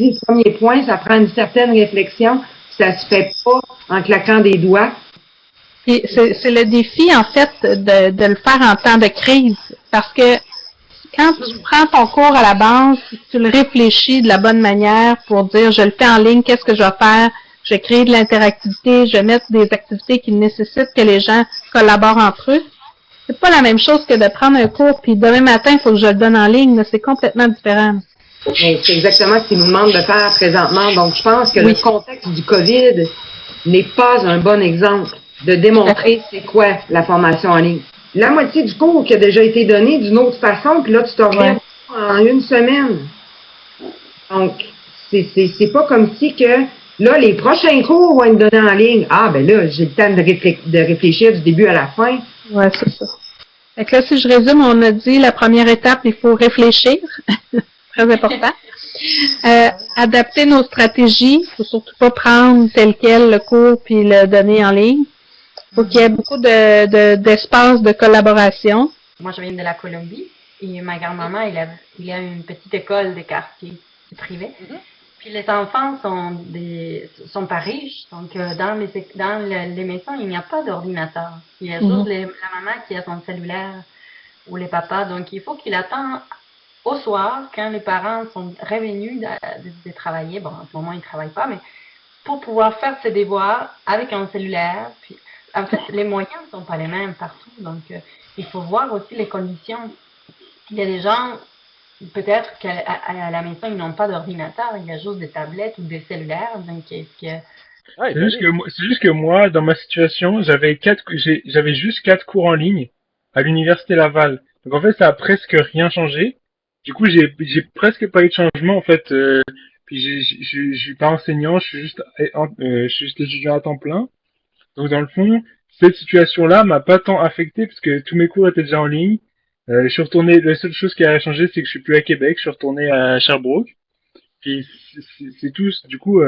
Le premier point, ça prend une certaine réflexion. Ça se fait pas en claquant des doigts. Et c'est le défi, en fait, de le faire en temps de crise. Parce que quand tu prends ton cours à la base, tu le réfléchis de la bonne manière pour dire, je le fais en ligne, qu'est-ce que je vais faire? Je vais créer de l'interactivité, je vais mettre des activités qui nécessitent que les gens collaborent entre eux. C'est pas la même chose que de prendre un cours, puis demain matin, il faut que je le donne en ligne. C'est complètement différent. Mais c'est exactement ce qu'ils nous demandent de faire présentement. Donc, je pense que le contexte du COVID n'est pas un bon exemple de démontrer c'est quoi la formation en ligne. La moitié du cours qui a déjà été donné d'une autre façon, puis là, tu te reviens en une semaine. Donc, c'est pas comme si que, là, les prochains cours vont être donnés en ligne. Ah, ben là, j'ai le temps de réfléchir du début à la fin. Ouais, c'est ça. Fait que là, si je résume, on a dit la première étape, il faut réfléchir. Très important. Adapter nos stratégies. Il faut surtout pas prendre tel quel le cours puis le donner en ligne. Il faut qu'il y ait beaucoup d'espace de collaboration. Moi, je viens de la Colombie et ma grand-maman, il a une petite école de quartier privée. Puis les enfants sont pas riches, donc dans les maisons, il n'y a pas d'ordinateur. Il y a juste la maman qui a son cellulaire ou les papas, donc il faut qu'il attende au soir, quand les parents sont revenus de travailler, bon, en ce moment, ils ne travaillent pas, mais pour pouvoir faire ses devoirs avec un cellulaire. Puis, en fait, les moyens ne sont pas les mêmes partout, donc il faut voir aussi les conditions. Il y a des gens, peut-être qu'à la maison, ils n'ont pas d'ordinateur, il y a juste des tablettes ou des cellulaires, donc est-ce que... C'est juste que moi, dans ma situation, j'avais juste 4 cours en ligne à l'université Laval. Donc en fait, ça a presque rien changé. Du coup, j'ai presque pas eu de changement en fait. Puis je suis pas enseignant, je suis juste étudiant à temps plein. Donc dans le fond, cette situation-là m'a pas tant affecté parce que tous mes cours étaient déjà en ligne. Je suis retourné. La seule chose qui a changé, c'est que je suis plus à Québec, je suis retourné à Sherbrooke. Puis c'est tout. Du coup,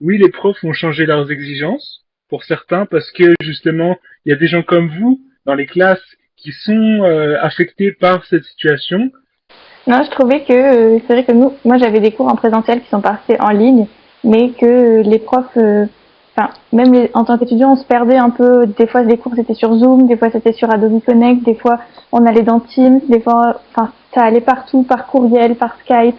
oui, les profs ont changé leurs exigences pour certains parce que justement, il y a des gens comme vous dans les classes qui sont affectés par cette situation. Non, je trouvais que c'est vrai que moi j'avais des cours en présentiel qui sont passés en ligne, mais que les profs, même en tant qu'étudiant, on se perdait un peu. Des fois, les cours c'était sur Zoom, des fois c'était sur Adobe Connect, des fois on allait dans Teams, des fois, ça allait partout, par courriel, par Skype.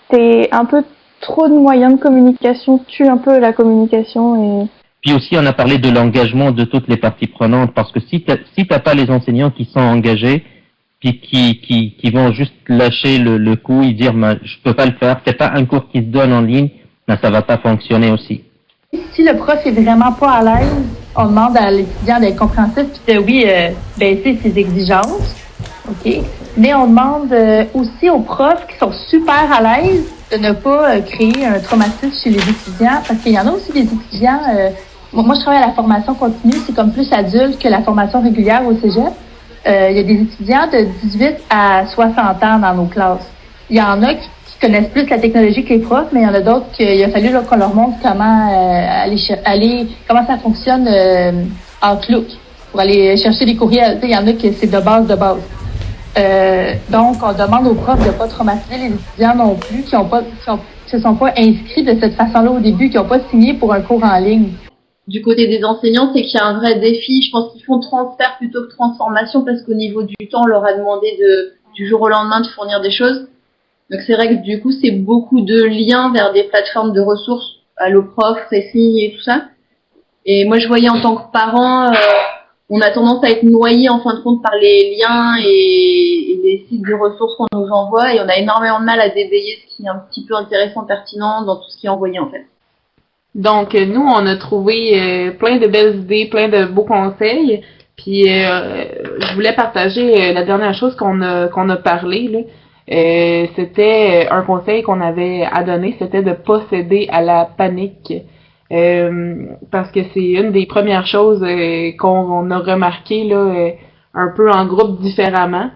C'est un peu trop de moyens de communication, tue un peu la communication et... Puis aussi, on a parlé de l'engagement de toutes les parties prenantes, parce que si t'as pas les enseignants qui sont engagés, puis qui vont juste lâcher le coup et dire je peux pas le faire, c'est pas un cours qui se donne en ligne, ça va pas fonctionner aussi. Si le prof est vraiment pas à l'aise, on demande à l'étudiant d'être compréhensif puis de baisser ses exigences, ok. Mais on demande aussi aux profs qui sont super à l'aise de ne pas créer un traumatisme chez les étudiants, parce qu'il y en a aussi des étudiants. Moi, je travaille à la formation continue, c'est comme plus adulte que la formation régulière au cégep. Il y a des étudiants de 18 à 60 ans dans nos classes. Il y en a qui connaissent plus la technologie que les profs, mais il y en a d'autres qu'il a fallu qu'on leur montre comment comment ça fonctionne Outlook pour aller chercher des courriels. Il y en a qui c'est de base. Donc, on demande aux profs de ne pas traumatiser les étudiants non plus, qui se sont pas inscrits de cette façon-là au début, qui n'ont pas signé pour un cours en ligne. Du côté des enseignants, c'est qu'il y a un vrai défi. Je pense qu'ils font transfert plutôt que transformation parce qu'au niveau du temps, on leur a demandé du jour au lendemain de fournir des choses. Donc c'est vrai que du coup, c'est beaucoup de liens vers des plateformes de ressources, Alloprof, Ceci et tout ça. Et moi, je voyais en tant que parent, on a tendance à être noyé en fin de compte par les liens et les sites de ressources qu'on nous envoie et on a énormément de mal à débayer ce qui est un petit peu intéressant, pertinent dans tout ce qui est envoyé en fait. Donc, nous, on a trouvé plein de belles idées, plein de beaux conseils. Puis, je voulais partager la dernière chose qu'on a parlé, là. C'était un conseil qu'on avait à donner, c'était de pas céder à la panique. Parce que c'est une des premières choses qu'on a remarqué, là, un peu en groupe différemment.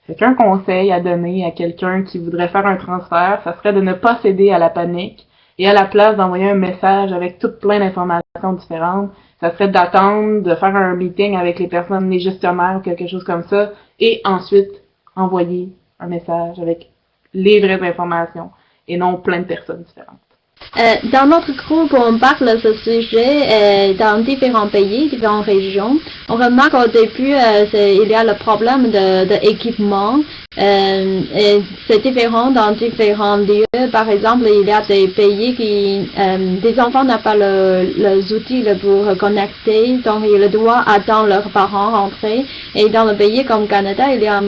Fait qu'un conseil à donner à quelqu'un qui voudrait faire un transfert, ça serait de ne pas céder à la panique. Et à la place d'envoyer un message avec tout plein d'informations différentes, ça serait d'attendre, de faire un meeting avec les personnes, les gestionnaires ou quelque chose comme ça, et ensuite envoyer un message avec les vraies informations et non plein de personnes différentes. Dans notre groupe, on parle de ce sujet dans différents pays, différentes régions. On remarque au début, il y a le problème de équipement. Et c'est différent dans différents lieux. Par exemple, il y a des pays qui, des enfants n'ont pas les outils pour connecter, donc ils doivent attendre leurs parents rentrer. Et dans le pays comme Canada, il y a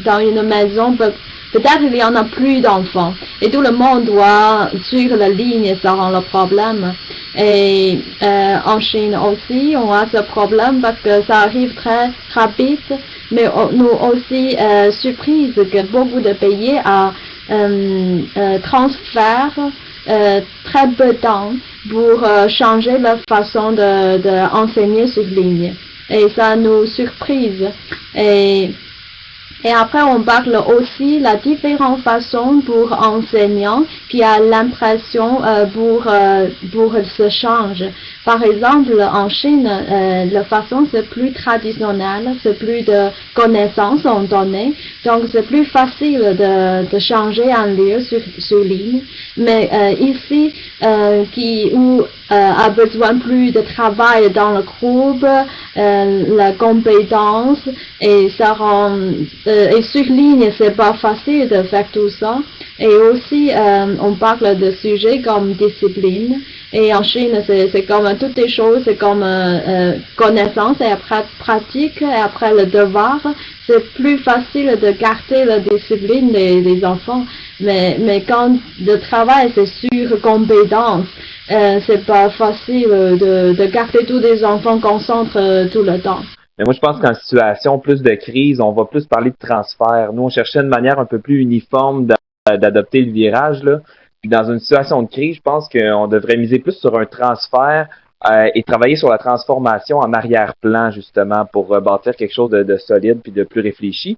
dans une maison, peut-être il y en a plus d'enfants. Et tout le monde doit suivre la ligne, ça rend le problème. Et en Chine aussi, on a ce problème parce que ça arrive très rapide. Mais nous aussi surprise que beaucoup de pays transfèrent très peu de temps pour changer leur façon d'enseigner sur ligne. Et ça nous surprise. Et après, on parle aussi la différentes façons pour enseignants qui a l'impression pour se changer. Par exemple, en Chine, la façon c'est plus traditionnelle, c'est plus de connaissances en données, donc c'est plus facile de changer un lieu sur ligne. Mais ici, où a besoin plus de travail dans le groupe, la compétence, et ça rend et sur ligne c'est pas facile de faire tout ça. Et aussi on parle de sujets comme discipline. Et en Chine, c'est comme toutes les choses, c'est comme connaissance et après pratique et après le devoir. C'est plus facile de garder la discipline des enfants. Mais quand le travail c'est sur compétence, c'est pas facile de garder tous les enfants concentrés tout le temps. Mais moi, je pense qu'en situation plus de crise, on va plus parler de transfert. Nous, on cherchait une manière un peu plus uniforme d'adopter le virage, là. Puis dans une situation de crise, je pense qu'on devrait miser plus sur un transfert et travailler sur la transformation en arrière-plan, justement, pour bâtir quelque chose de solide puis de plus réfléchi.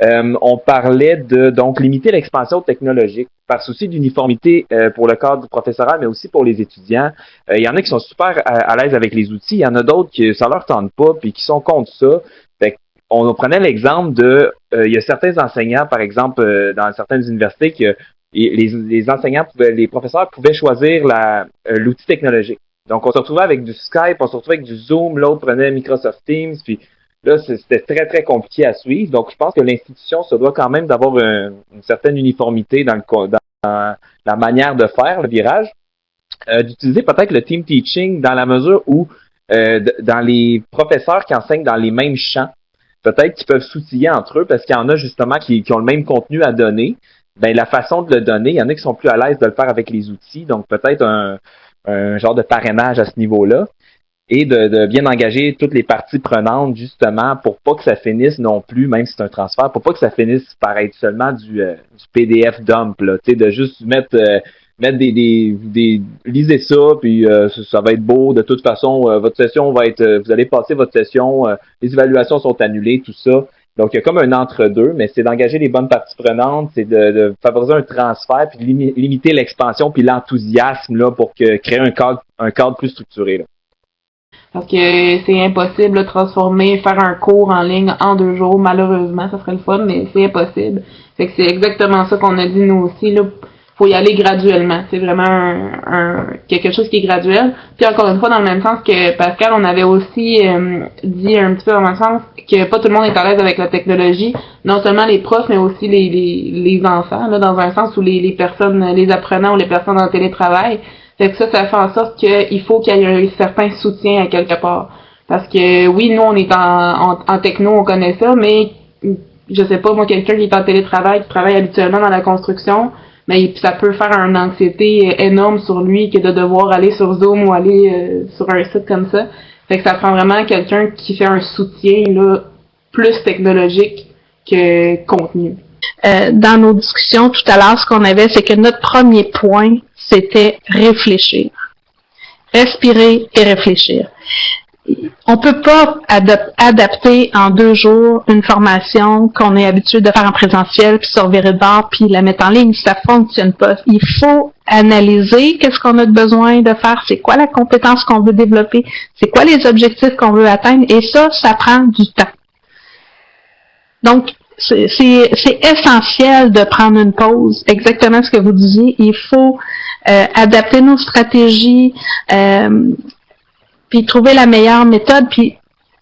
On parlait de donc limiter l'expansion technologique par souci d'uniformité pour le cadre du professorat, mais aussi pour les étudiants. Il y en a qui sont super à l'aise avec les outils, il y en a d'autres qui ça leur tente pas puis qui sont contre ça. Fait on prenait l'exemple de il y a certains enseignants, par exemple, dans certaines universités que les enseignants les professeurs pouvaient choisir l'outil technologique. Donc, on se retrouvait avec du Skype, on se retrouvait avec du Zoom, l'autre prenait Microsoft Teams, puis là, c'était très, très compliqué à suivre. Donc, je pense que l'institution se doit quand même d'avoir une certaine uniformité dans la manière de faire le virage. D'utiliser peut-être le team teaching dans la mesure où dans les professeurs qui enseignent dans les mêmes champs, peut-être qu'ils peuvent s'outiller entre eux parce qu'il y en a justement qui ont le même contenu à donner. Ben la façon de le donner, il y en a qui sont plus à l'aise de le faire avec les outils, donc peut-être un genre de parrainage à ce niveau-là, et de bien engager toutes les parties prenantes justement pour pas que ça finisse non plus, même si c'est un transfert, pour pas que ça finisse par être seulement du PDF dump, là, tu sais, de juste mettre lisez ça, puis ça va être beau, de toute façon, votre session va être, vous allez passer votre session, les évaluations sont annulées, tout ça. Donc, il y a comme un entre-deux, mais c'est d'engager les bonnes parties prenantes, c'est de favoriser un transfert, puis de limiter l'expansion, puis l'enthousiasme là pour créer un cadre plus structuré. Là. Parce que c'est impossible de transformer, faire un cours en ligne en 2 jours, malheureusement, ça serait le fun, mais c'est impossible. Fait que c'est exactement ça qu'on a dit nous aussi, là. Faut y aller graduellement. C'est vraiment quelque chose qui est graduel. Puis encore une fois, dans le même sens que Pascal, on avait aussi dit un petit peu dans le sens que pas tout le monde est à l'aise avec la technologie. Non seulement les profs, mais aussi les enfants, là, dans un sens où les personnes, les apprenants ou les personnes en télétravail. Fait que ça fait en sorte qu'il faut qu'il y ait un certain soutien à quelque part. Parce que oui, nous, on est en techno, on connaît ça, mais je sais pas, moi, quelqu'un qui est en télétravail, qui travaille habituellement dans la construction, mais ça peut faire une anxiété énorme sur lui que de devoir aller sur Zoom ou aller sur un site comme ça. Fait que ça prend vraiment quelqu'un qui fait un soutien là plus technologique que contenu. Dans nos discussions tout à l'heure, ce qu'on avait, c'est que notre premier point, c'était réfléchir. Respirer et réfléchir. On peut pas adapter en 2 jours une formation qu'on est habitué de faire en présentiel, puis se revirer de bord, puis la mettre en ligne. Ça fonctionne pas. Il faut analyser qu'est-ce qu'on a besoin de faire, c'est quoi la compétence qu'on veut développer, c'est quoi les objectifs qu'on veut atteindre, et ça prend du temps. Donc, c'est essentiel de prendre une pause. Exactement ce que vous disiez. Il faut adapter nos stratégies, puis trouver la meilleure méthode. Puis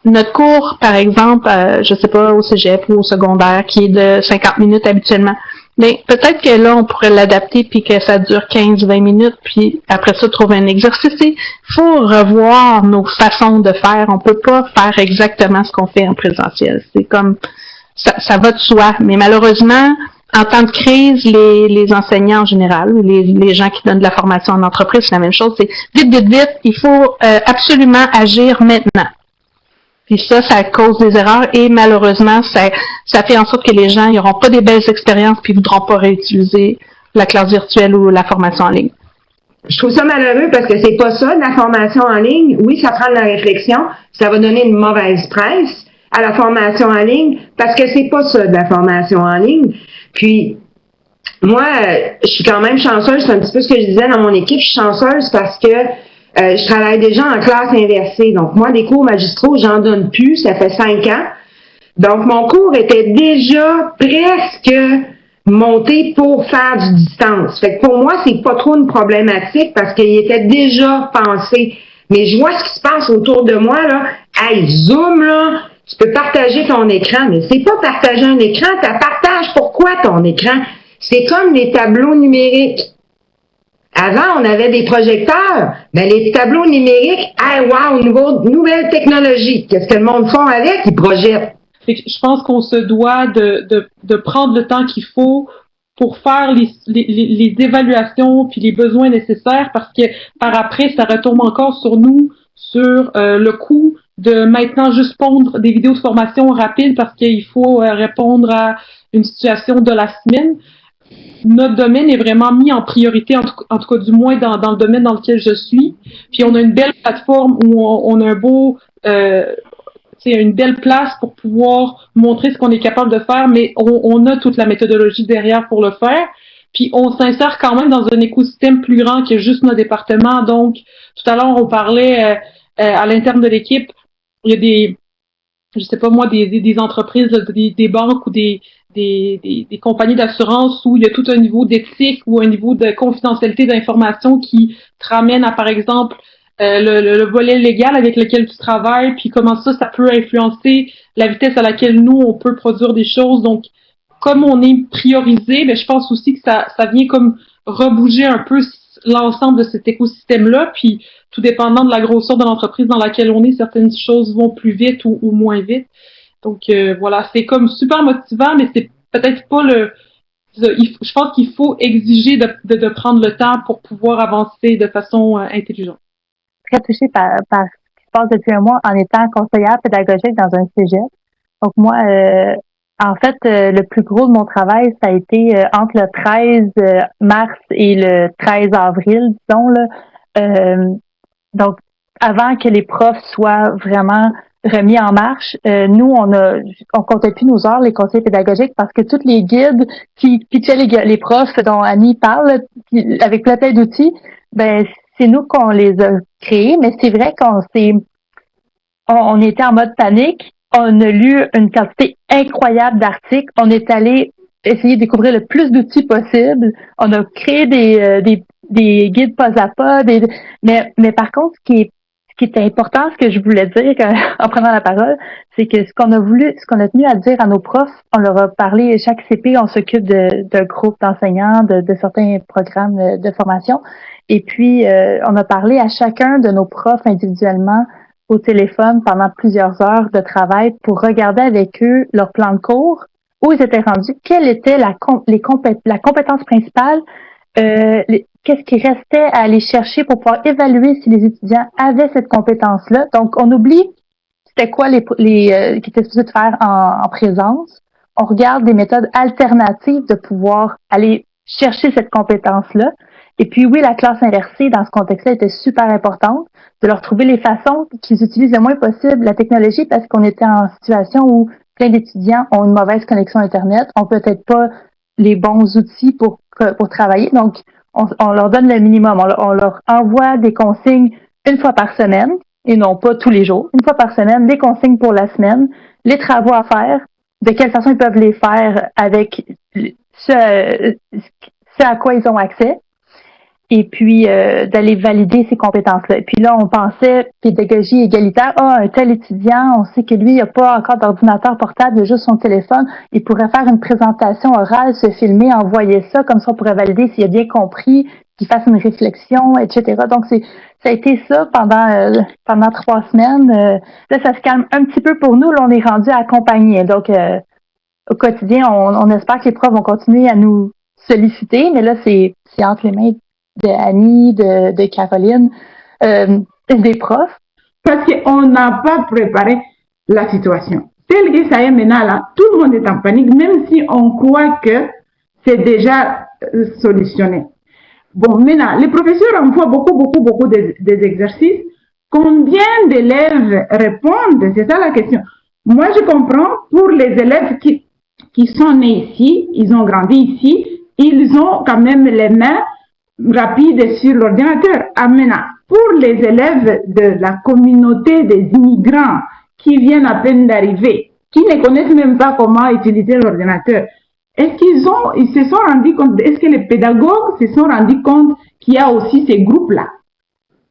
notre cours, par exemple, je sais pas, au cégep ou au secondaire, qui est de 50 minutes habituellement, mais peut-être que là, on pourrait l'adapter puis que ça dure 15-20 minutes, puis après ça, trouver un exercice. Il faut revoir nos façons de faire. On peut pas faire exactement ce qu'on fait en présentiel. C'est comme, ça va de soi. Mais malheureusement, en temps de crise, les enseignants en général, les gens qui donnent de la formation en entreprise, c'est la même chose. C'est vite, il faut absolument agir maintenant. Puis ça cause des erreurs et malheureusement, ça fait en sorte que les gens n'auront pas des belles expériences puis ne voudront pas réutiliser la classe virtuelle ou la formation en ligne. Je trouve ça malheureux parce que c'est pas ça, de la formation en ligne. Oui, ça prend de la réflexion. Ça va donner une mauvaise presse à la formation en ligne parce que c'est pas ça, de la formation en ligne. Puis, moi, je suis quand même chanceuse. C'est un petit peu ce que je disais dans mon équipe. Je suis chanceuse parce que je travaille déjà en classe inversée. Donc, moi, des cours magistraux, j'en donne plus. Ça fait 5 ans. Donc, mon cours était déjà presque monté pour faire du distance. Fait que pour moi, c'est pas trop une problématique parce qu'il était déjà pensé. Mais je vois ce qui se passe autour de moi, là. Hey, Zoom, là, tu peux partager ton écran, mais c'est pas partager un écran, tu partages pourquoi ton écran? C'est comme les tableaux numériques. Avant, on avait des projecteurs. Ben, les tableaux numériques, hey, wow, nouvelle technologie. Qu'est-ce que le monde fait avec? Ils projettent. Je pense qu'on se doit de prendre le temps qu'il faut pour faire les évaluations puis les besoins nécessaires parce que par après, ça retombe encore sur nous, sur le coût de maintenant juste pondre des vidéos de formation rapides parce qu'il faut répondre à une situation de la semaine. Notre domaine est vraiment mis en priorité, en tout cas du moins dans le domaine dans lequel je suis. Puis on a une belle plateforme où on a un beau, une belle place pour pouvoir montrer ce qu'on est capable de faire, mais on a toute la méthodologie derrière pour le faire. Puis on s'insère quand même dans un écosystème plus grand que juste nos départements. Donc, tout à l'heure, on parlait à l'interne de l'équipe, il y a des entreprises, des banques ou des compagnies d'assurance où il y a tout un niveau d'éthique ou un niveau de confidentialité d'information qui te ramène à, par exemple, le volet légal avec lequel tu travailles, puis comment ça peut influencer la vitesse à laquelle nous, on peut produire des choses. Donc, comme on est priorisé, mais je pense aussi que ça vient comme rebouger un peu l'ensemble de cet écosystème-là, puis tout dépendant de la grosseur de l'entreprise dans laquelle on est, certaines choses vont plus vite ou moins vite. Donc voilà, c'est comme super motivant, mais c'est peut-être pas je pense qu'il faut exiger de prendre le temps pour pouvoir avancer de façon intelligente. Très touchée par ce qui se passe depuis un mois en étant conseillère pédagogique dans un cégep. Donc moi, en fait, le plus gros de mon travail, ça a été entre le 13 mars et le 13 avril, disons là. Donc, avant que les profs soient vraiment remis en marche, nous, on comptait plus nos heures, les conseillers pédagogiques, parce que tous les guides qui pitchaient les profs dont Annie parle, avec plein d'outils, ben c'est nous qu'on les a créés, mais c'est vrai on était en mode panique. On a lu une quantité incroyable d'articles. On est allé essayer de découvrir le plus d'outils possible. On a créé des guides pas à pas. Mais par contre, ce qui est important, ce que je voulais dire en prenant la parole, c'est que ce qu'on a tenu à dire à nos profs, on leur a parlé, chaque CP, on s'occupe d'un groupe d'enseignants, de certains programmes de formation. Et puis, on a parlé à chacun de nos profs individuellement au téléphone pendant plusieurs heures de travail pour regarder avec eux leur plan de cours, où ils étaient rendus, quelle était la compétence principale, qu'est-ce qui restait à aller chercher pour pouvoir évaluer si les étudiants avaient cette compétence-là. Donc, on oublie c'était quoi qui étaient supposés de faire en présence. On regarde des méthodes alternatives de pouvoir aller chercher cette compétence-là. Et puis oui, la classe inversée, dans ce contexte-là, était super importante, de leur trouver les façons qu'ils utilisent le moins possible la technologie, parce qu'on était en situation où plein d'étudiants ont une mauvaise connexion Internet, ont peut-être pas les bons outils pour travailler. Donc, on leur donne le minimum. On leur envoie des consignes une fois par semaine, et non pas tous les jours. Une fois par semaine, des consignes pour la semaine, les travaux à faire, de quelle façon ils peuvent les faire avec ce à quoi ils ont accès. et puis d'aller valider ces compétences-là. Et puis là, on pensait pédagogie égalitaire. Un tel étudiant, on sait que lui, il n'a pas encore d'ordinateur portable, il a juste son téléphone. Il pourrait faire une présentation orale, se filmer, envoyer ça, comme ça on pourrait valider s'il a bien compris, qu'il fasse une réflexion, etc. Donc, ça a été ça pendant 3 semaines. Là, ça se calme un petit peu pour nous. Là, on est rendu accompagné. Donc, au quotidien, on espère que les profs vont continuer à nous solliciter, mais là, c'est entre les mains de Annie, de Caroline, des profs. Parce qu'on n'a pas préparé la situation. Tel que ça est maintenant, là, tout le monde est en panique, même si on croit que c'est déjà solutionné. Bon, maintenant, les professeurs envoient beaucoup des exercices. Combien d'élèves répondent? C'est ça la question. Moi, je comprends pour les élèves qui sont nés ici, ils ont grandi ici, ils ont quand même les mains rapides sur l'ordinateur. Ah, maintenant, pour les élèves de la communauté des immigrants qui viennent à peine d'arriver, qui ne connaissent même pas comment utiliser l'ordinateur, est-ce ils se sont rendus compte, est-ce que les pédagogues se sont rendus compte qu'il y a aussi ces groupes-là?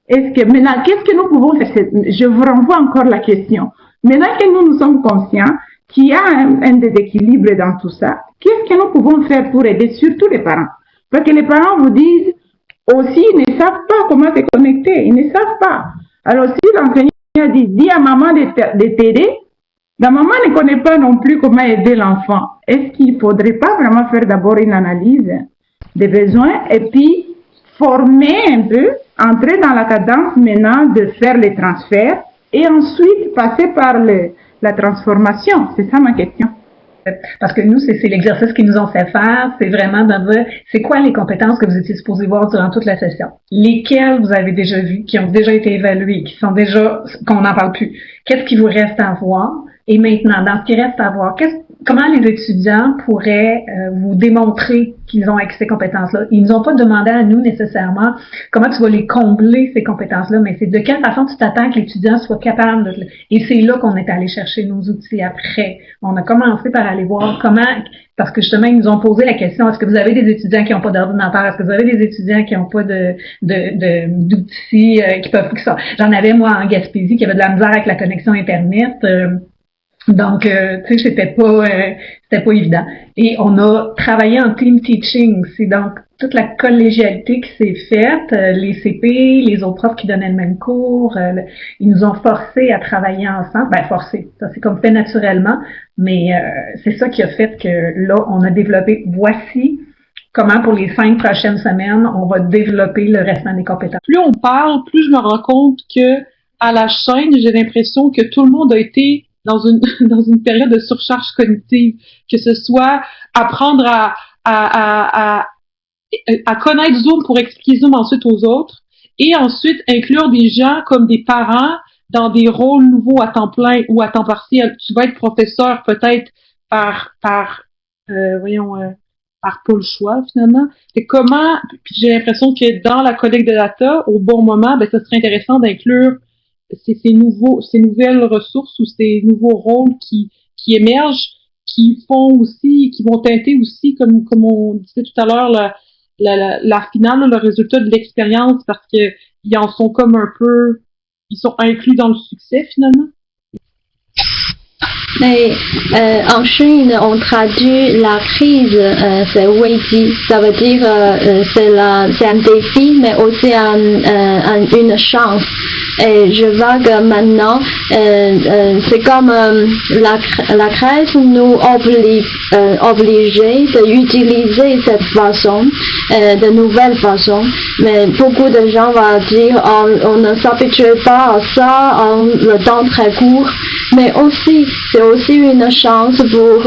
Est-ce que maintenant, qu'est-ce que nous pouvons faire? Je vous renvoie encore la question. Maintenant que nous sommes conscients qu'il y a un déséquilibre dans tout ça, qu'est-ce que nous pouvons faire pour aider surtout les parents? Parce que les parents vous disent aussi, ils ne savent pas comment se connecter, ils ne savent pas. Alors si l'enseignant dit à maman de t'aider, la maman ne connaît pas non plus comment aider l'enfant. Est-ce qu'il ne faudrait pas vraiment faire d'abord une analyse des besoins et puis former un peu, entrer dans la cadence maintenant de faire les transferts et ensuite passer par la transformation? C'est ça ma question. Parce que nous, c'est l'exercice qu'ils nous ont fait faire, c'est vraiment de dire, c'est quoi les compétences que vous étiez supposés voir durant toute la session? Lesquelles vous avez déjà vues, qui ont déjà été évaluées, qui sont déjà, qu'on n'en parle plus? Qu'est-ce qui vous reste à voir? Et maintenant, dans ce qui reste à voir, comment les étudiants pourraient vous démontrer qu'ils ont acquis ces compétences-là? Ils nous ont pas demandé à nous nécessairement comment tu vas les combler, ces compétences-là, mais c'est de quelle façon tu t'attends que l'étudiant soit capable de... Et c'est là qu'on est allé chercher nos outils après. On a commencé par aller voir comment... Parce que justement, ils nous ont posé la question, est-ce que vous avez des étudiants qui n'ont pas d'ordinateur? Est-ce que vous avez des étudiants qui n'ont pas d'outils qui peuvent... J'en avais, moi, en Gaspésie, qui avait de la misère avec la connexion Internet. Donc, tu sais, c'était pas évident. Et on a travaillé en team teaching. C'est donc toute la collégialité qui s'est faite, les CP, les autres profs qui donnaient le même cours, ils nous ont forcés à travailler ensemble. Ben, forcés, ça c'est comme fait naturellement, mais c'est ça qui a fait que là, on a développé, voici comment pour les 5 prochaines semaines, on va développer le restant des compétences. Plus on parle, plus je me rends compte que à la chaîne, j'ai l'impression que tout le monde a été dans une période de surcharge cognitive, que ce soit apprendre à connaître Zoom pour expliquer Zoom ensuite aux autres, et ensuite inclure des gens comme des parents dans des rôles nouveaux à temps plein ou à temps partiel. Tu vas être professeur peut-être par pas le choix finalement. Et comment, puis j'ai l'impression que dans la collecte de data, au bon moment, ben ça serait intéressant d'inclure ces nouvelles ressources ou ces nouveaux rôles qui émergent, qui vont teinter aussi, comme on disait tout à l'heure, la finale, le résultat de l'expérience, parce que ils en sont comme un peu, ils sont inclus dans le succès finalement. Mais en Chine, on traduit la crise, c'est Weiji, ça veut dire c'est un défi, mais aussi une chance. Et je vois que maintenant, c'est comme la crise nous obligeait d'utiliser cette façon, de nouvelles façons. Mais beaucoup de gens vont dire on ne s'habitue pas à ça en le temps très court. Mais aussi, c'est aussi une chance pour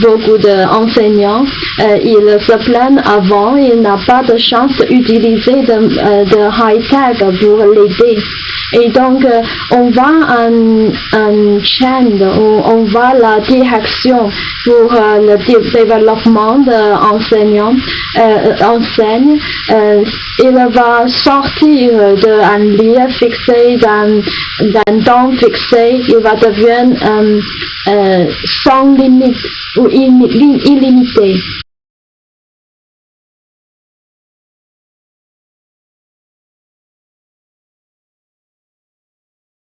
beaucoup d'enseignants. Ils se plaignent avant, ils n'ont pas de chance d'utiliser de high-tech pour l'aider. Et donc, on va en chaîne, on va la direction pour le développement d'enseignants, enseigne. Il va sortir d'un lieu fixé, d'un temps fixé, il va devenir sans limite ou illimité.